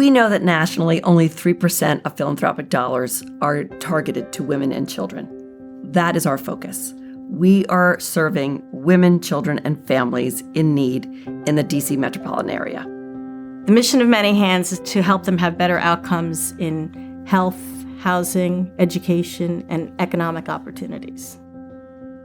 We know that nationally, only 3% of philanthropic dollars are targeted to women and children. That is our focus. We are serving women, children, and families in need in the DC metropolitan area. The mission of Many Hands is to help them have better outcomes in health, housing, education, and economic opportunities.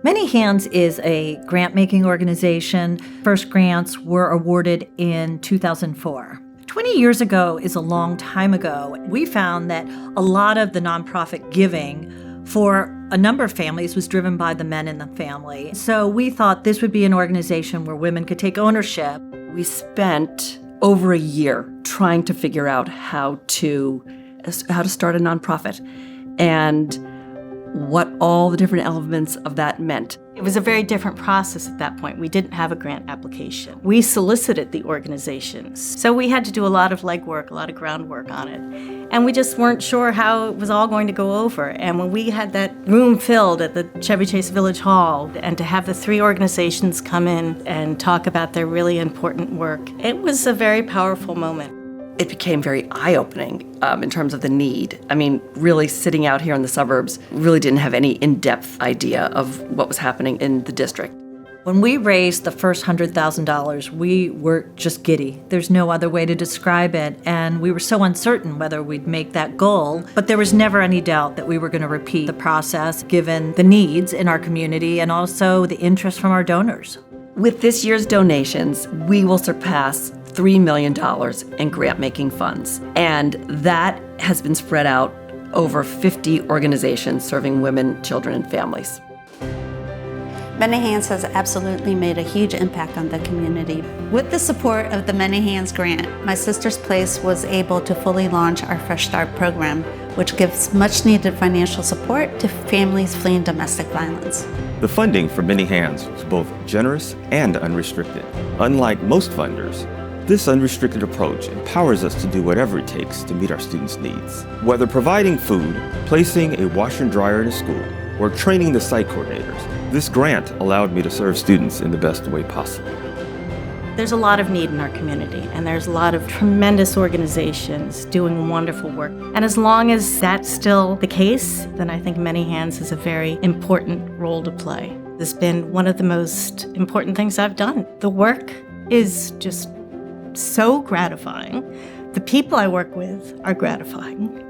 Many Hands is a grant-making organization. First grants were awarded in 2004. 20 years ago is a long time ago. We found that a lot of the nonprofit giving for a number of families was driven by the men in the family. So we thought this would be an organization where women could take ownership. We spent over a year trying to figure out how to start a nonprofit and what all the different elements of that meant. It was a very different process at that point. We didn't have a grant application. We solicited the organizations. So we had to do a lot of legwork, a lot of groundwork on it. And we just weren't sure how it was all going to go over. And when we had that room filled at the Chevy Chase Village Hall, and to have the three organizations come in and talk about their really important work, it was a very powerful moment. It became very eye-opening in terms of the need. I mean, really sitting out here in the suburbs, really didn't have any in-depth idea of what was happening in the district. When we raised the first $100,000, we were just giddy. There's no other way to describe it. And we were so uncertain whether we'd make that goal, but there was never any doubt that we were going to repeat the process given the needs in our community and also the interest from our donors. With this year's donations, we will surpass $3 million in grant-making funds. And that has been spread out over 50 organizations serving women, children, and families. Many Hands has absolutely made a huge impact on the community. With the support of the Many Hands grant, my sister's place was able to fully launch our Fresh Start program, which gives much-needed financial support to families fleeing domestic violence. The funding for Many Hands was both generous and unrestricted. Unlike most funders, this unrestricted approach empowers us to do whatever it takes to meet our students' needs. Whether providing food, placing a washer and dryer in a school, or training the site coordinators, this grant allowed me to serve students in the best way possible. There's a lot of need in our community, and there's a lot of tremendous organizations doing wonderful work. And as long as that's still the case, then I think Many Hands has a very important role to play. It's been one of the most important things I've done. The work is just so gratifying. The people I work with are gratifying.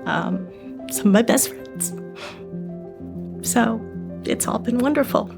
Some of my best friends. So it's all been wonderful.